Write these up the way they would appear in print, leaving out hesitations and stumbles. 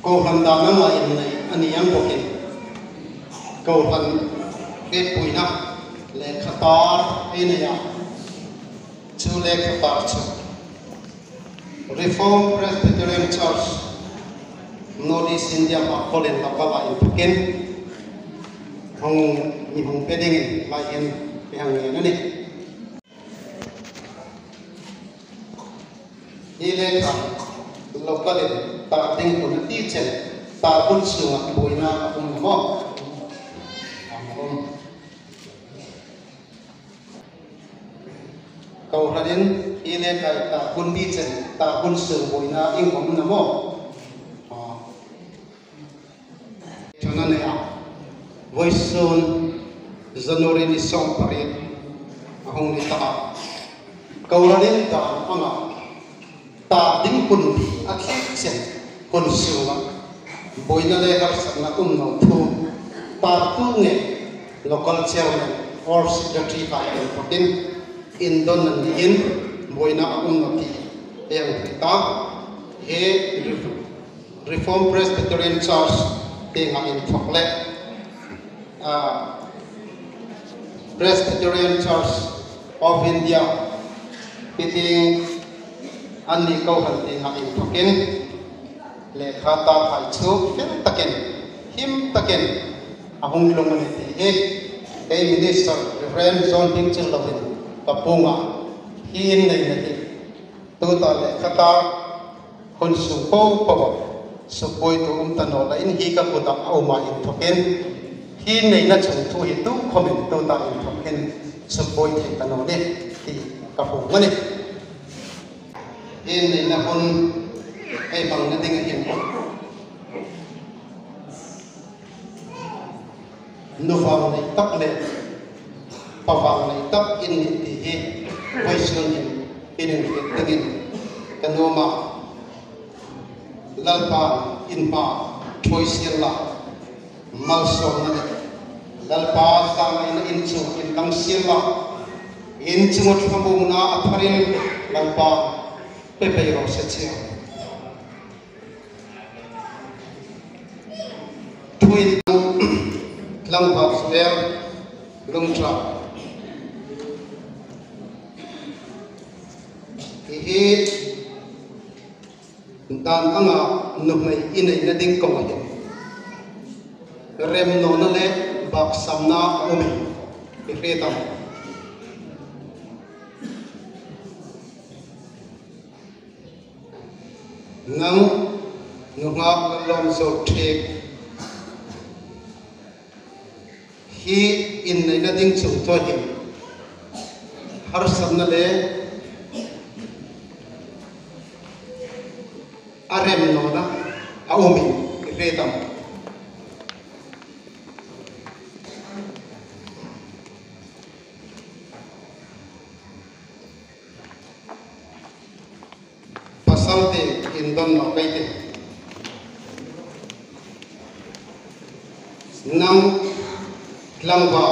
Câu phần đào năng lại này anh em của mình câu phần cái bụi nắp lệ khát ấy này à chú lệ khát chú Reform Presbyterian Church Northeast India mà có lên là có lại thực hiện không như không biết định lại hiện cái hàng này nữa đi đi lên khát local ta ting pun ti chen ta pun sunga boina apun mo kau hadin ile kai ta pun ti chen ta pun sung boina ing hom na mo chana ne a voisun January ni song parit ahong ni ta kau hadin ta anga ta ding pun akhir sen pun suwa boina le har sana no thu ta tu nge local chairman or secretary ka in Indon nan in boina no ti yang ta he Reform Presbyterian Church te nga in thokle Presbyterian Church of India piting anh đi câu hành thì ngài in thokin lệ khát ta phải chụp phim takin him takin ahong long này thì cái minister Reverend John Ping Cheng Lovin tập bunga hin này là thì tôi ta lệ khát ta con số bao bao số bồi tu ta nói là in hi các bộ tập ao mà in thokin hin này là chúng tôi hiện tu comment tôi ta in thokin số bồi thì ta nói đấy thì các bộ này in này là con ai bằng cái tiếng hiện nô vào này tắc lệ bảo vào này tắc in thì he quay xương hiện in hiện tiếng cái nô mà lalpa in pa trôi xiên là mal song này lalpa sang này in chung in lăng xiên là in chung một phong bùng na apharin lalpa pepe ro se che thui lang ba swer lung tra hi dan anga nu mai inai na ding ko hi rem no na le bak samna omi pe tam nang nungak lom so thek hi in nei na ding chu to hi har samna le arem no na aomi pe tam pasal te indon no kai te nam langwa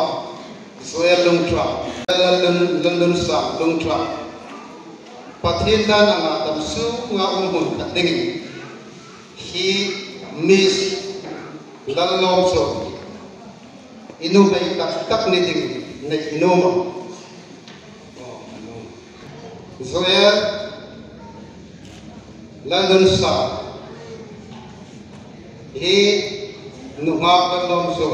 soya lungtra lun sa lungtra pathin dan anga tamsu nga hun ka dingi hi mis lalom so inu bai tak ni ding na inoma zoer lalun sa hi nuha lalom so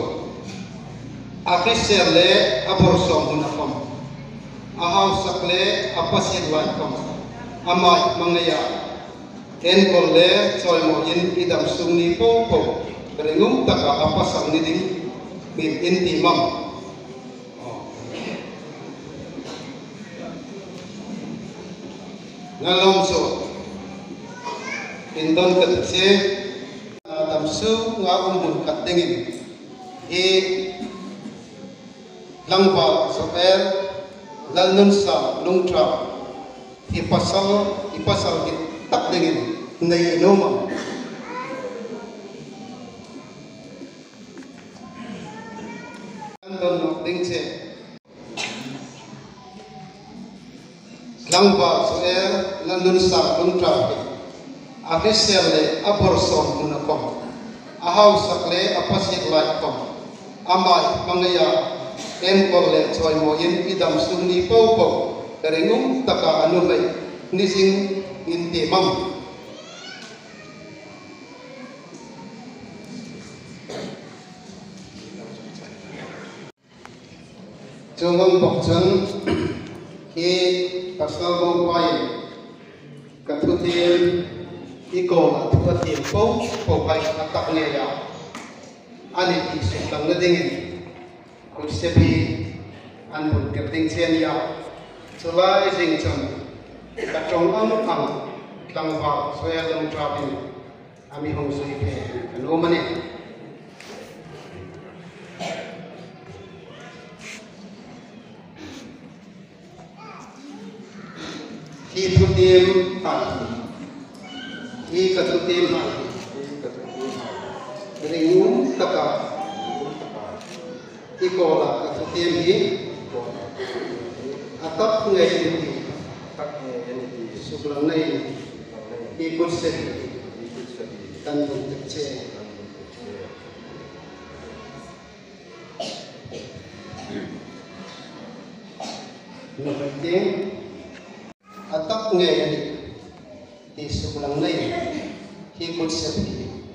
akhisel le aborsom hunafam ahaw sakle apasit lan kam amai mangaya en kolle choi mo in idam sungni po po rengum taka apasang ni ding min inti mam ngalom so indon katse adam su nga umun katdingin e langba soper lalun sa lungtra ipasal tak dingin nei noma andon no dingche langba soer lalun sa lungtra afiselle aborson munakom ahaw sakle apasit laikom amai mangaya en kolle choi mo in idam sungni po po rengum taka anu mai nising inti mam chungam bokchang ki pasal bo pai kathutin iko athutin po po pai atak ne ya ani ti sukang na dingin kusebi anun kerting chen ya Sulai sing chum katrong ang tlang ba soya long trapin ami hong sui pe anu mane hi thutim ha hi kathutim ha ringum taka ikola kathutim hi atap ngai ini sebelum nai ikut sendiri dan berkece penting atap ngai ini di sebelum nai ikut sendiri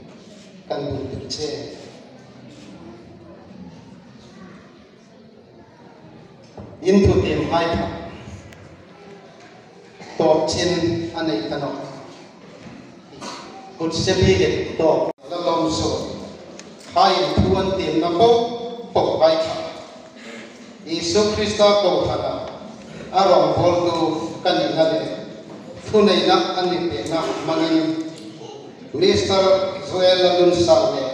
dan berkece into tim hai top chin anei kanok kut sebi get top lalom so hai thuan tim na po pok hai Isu Krista ko thana arong bol tu kanina le thunei na ani pe na mangin Mr. Joel lalun salne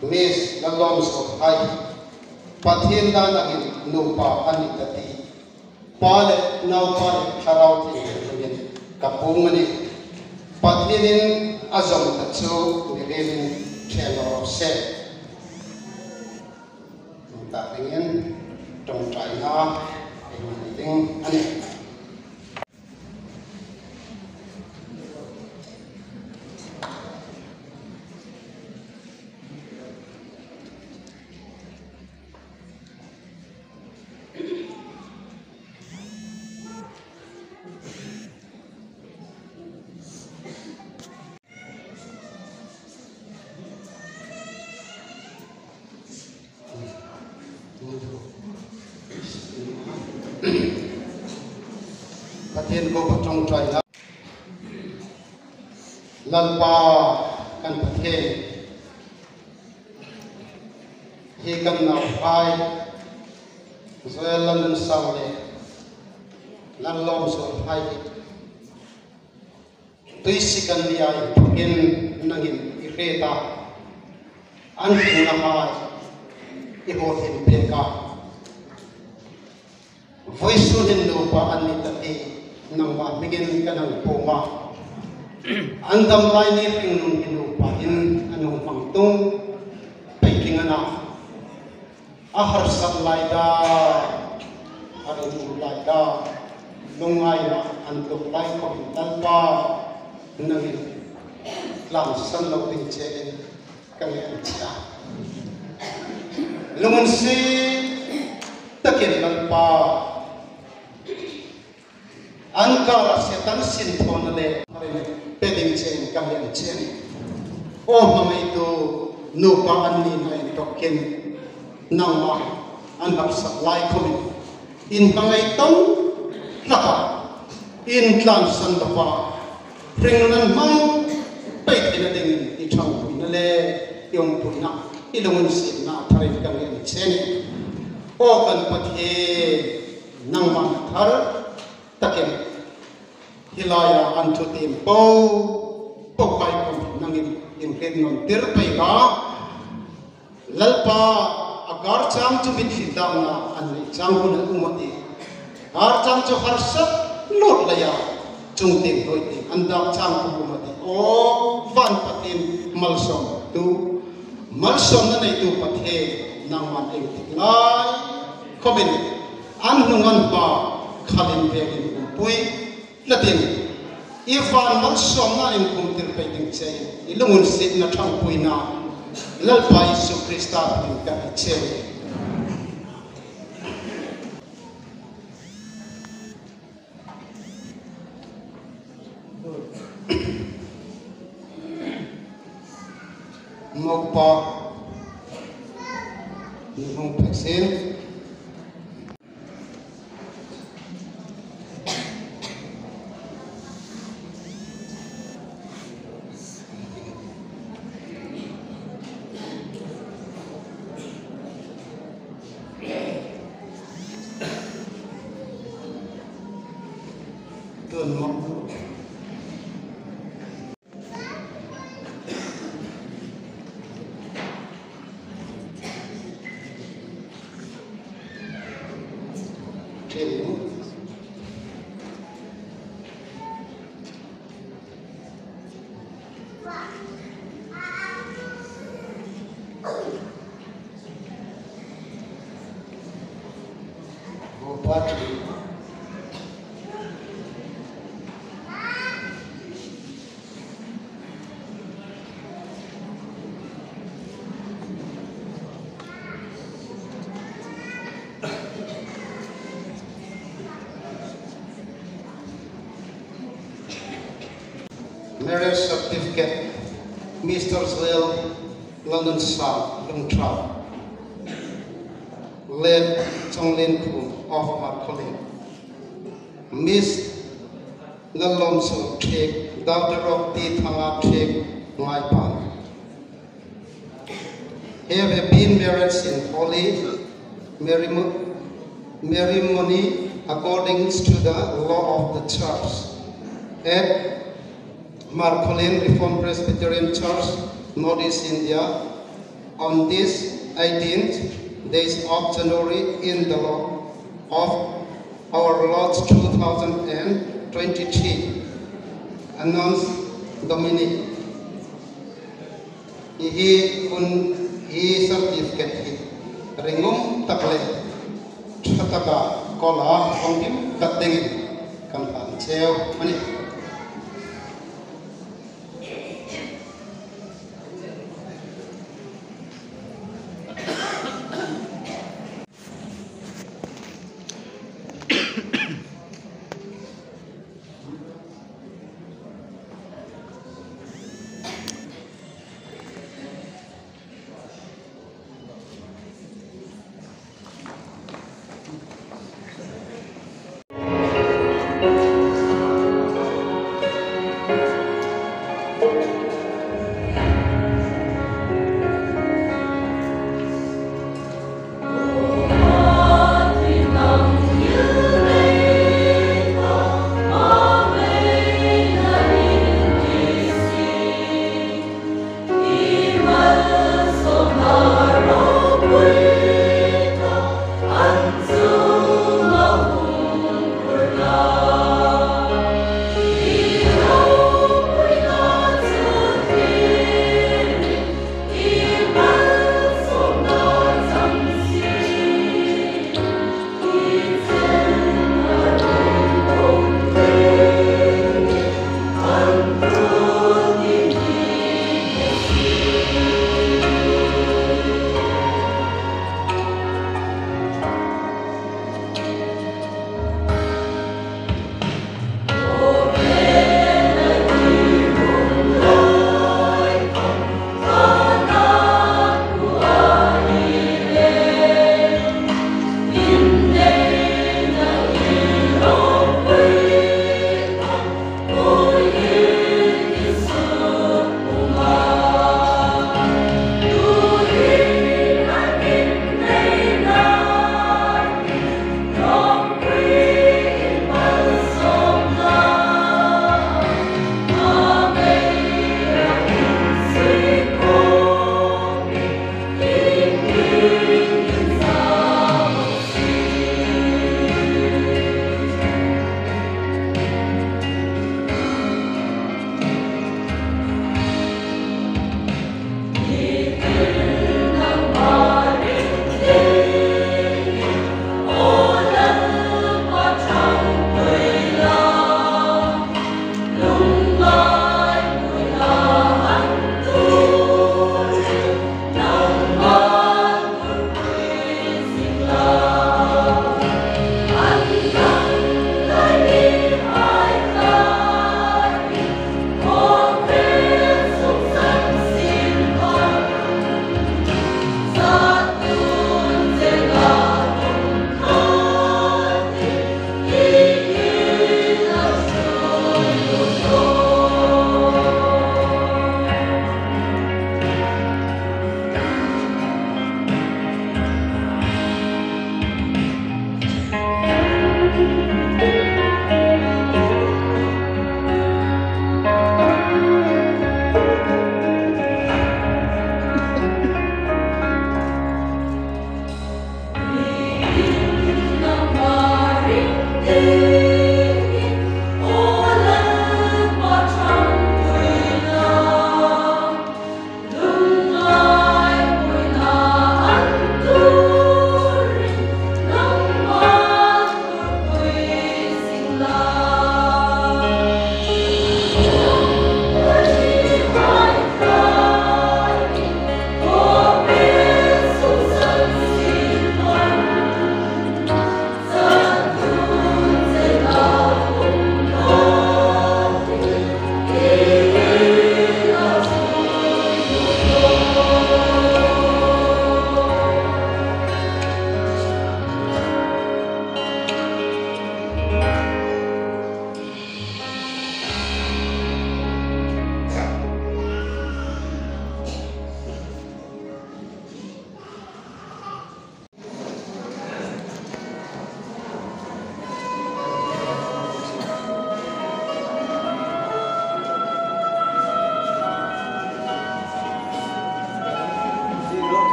Miss lalom so hai pathin dan agin nupa anikati pale nau pale harauti ngin kapung mani pathinin azam tachu nilin chelo se ta ngin trong trai na ding ani pathin ko trong trai na lalpa kan pathin hi kan nau pai zoel lan sale lan lom so pai tuisikan dia in nangin ireta an na mai ihotin peka voice din do pa anitati nang mabigyan ka ng puma andam lai ni pinung inupa in anong pangtung paikingan na ahar sa lai da arong lai da nungai na antuk lai ko talpa nangin lam san lo ding che kang an cha lungun si takin lalpa ankara setan sin thon le peding che kang an che o mamai tu nu pa an ni nai tokin nang ma an hab sak lai ko in bangai tong laka in tlan san da pa ringnan mang pei tin ding I thang na le yong pu na ilungun sin na thare kang en chen o kan pathe nang mang thar takem hilaya an thu tim po po pai ko nang in ken non tir pai ga lalpa agar chang chu mit fitang na an chang hun umati ar chang chu har sat lot la ya chung ting doi ting anda chang ku umati o van patin malsom tu malsom na nei tu pathe nang man eng lai khomin an nungan ba khalin ve in pui latin ifan malsom na in kum tir pe ting che ilungun sit na thang pui na lalpa Yesu Krista tin ka che Mokpa Nihong Paksin Tuan Mokpa Marriage certificate, Mr. Zell, London South, Lung Trap, led Chonglin Ku of Marcolin, Miss Lalomso Trek, Dr. of the Thanga Trek, Maipan. Have been married in holy ceremony according to the law of the church. At Marcolin Reformed Presbyterian Church, Northeast India, on this 18th days of January in the law of our Lord 2023, announced Dominic. He certificate ringum takle chataka kola hongim tateng kan cheo mani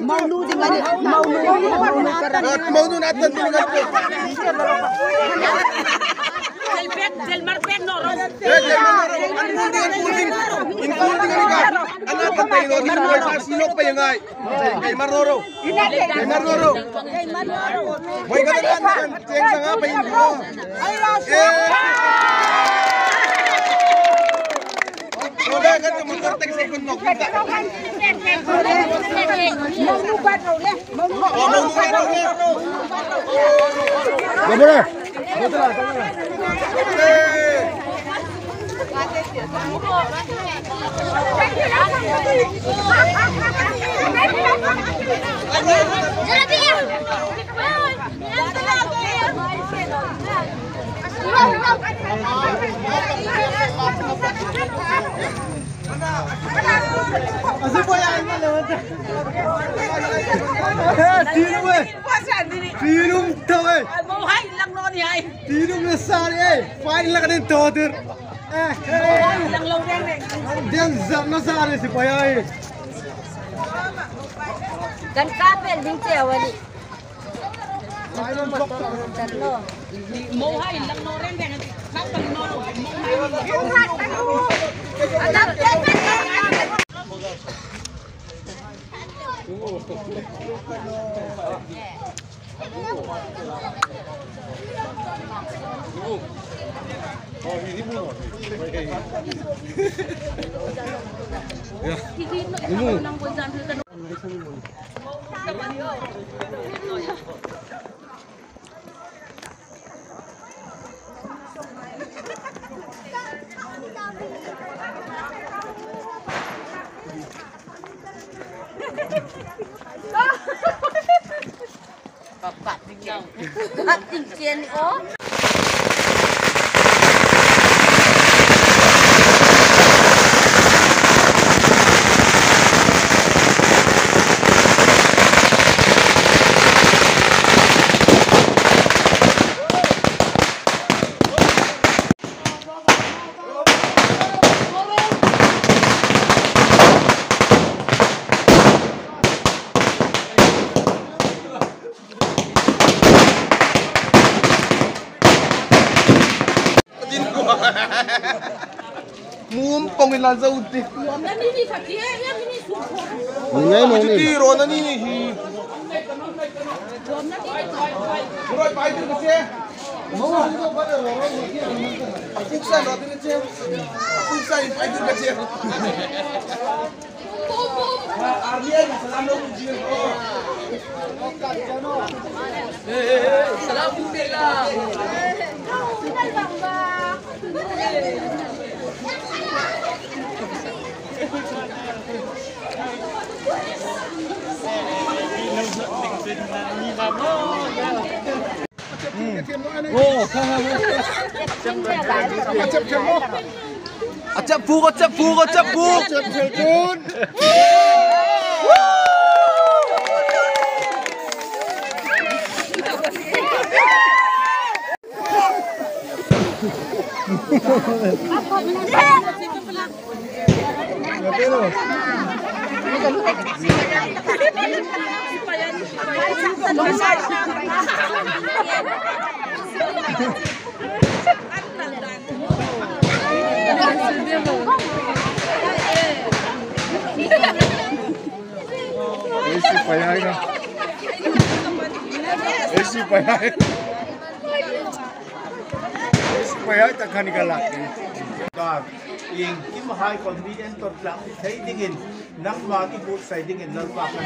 Mauludi mau nu natan tinggal tu. Del marpek no. Including ka. Anak patay no di mo sa silok pa yang ay. Kay Marnoro. Kay Marnoro. Boy ka kan ceng sa nga pa hindi. Wala ka sa motor tag second mo. Gabara. Asal boyan na naman. Tino mo. Tino tawe. Mabuhay lang noon ay. Tino na sari eh. Fine lang din toder. Lang law din eh. Diyan zap na sari si Payay. Kan kapel din siya wali. Mabuhay lang noon din. Kapag noon. Patingkian oh. Mumpong ilan sa uti. Nanini sakit ya ini suku. Ngay mo ni. Tiro na ni. Murad pa ito kasi. Puksa no tin kasi. Puksa pa ito kasi. Arlian salamat po jiyo. Salamat sila. Acap buk. Telepon. Esi payah. Payah tak kan ikalak. Ing kim high convenient tot lang tradingin nang mati both sidingin lalpa kan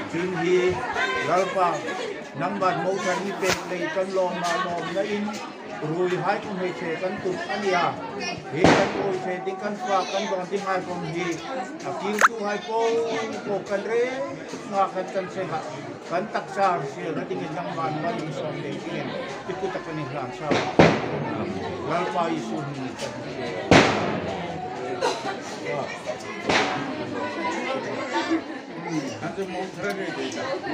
tin hi lalpa nang bad mo kan ni pet lay kan long ma nom na in rui high kung hay che kan tum ania he kan ko che ding kan fa kan dong ding high kung hi aking tu high ko kan re nga kan se ha kan taksar siya na tingin nang man man yung sa tingin ikuta kan ni lang sa lalpa isu ni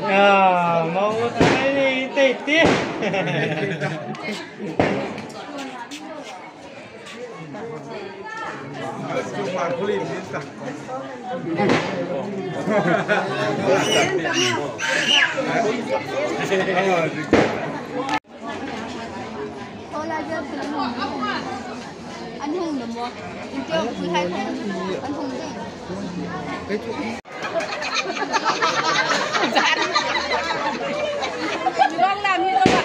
Ya, mau ini tete. anh hùng được một kêu cứ thay không anh hùng đấy Con làm như các bạn.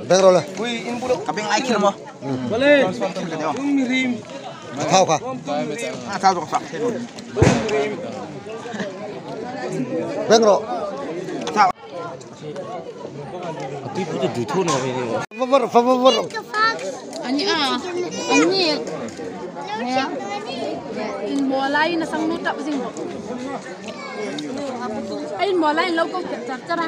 Bedrola. Wih, ini budak kabeng akhir mah. Boleh. Mirim. Tahu kah? Tahu kah? Bedro. Tahu. Tapi butuh duit nih ini. Favor. Ani ya in mulai na sang nuta pasing mo ay mulai lo ko cara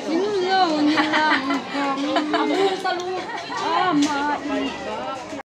ini lo ni lang ang selalu ama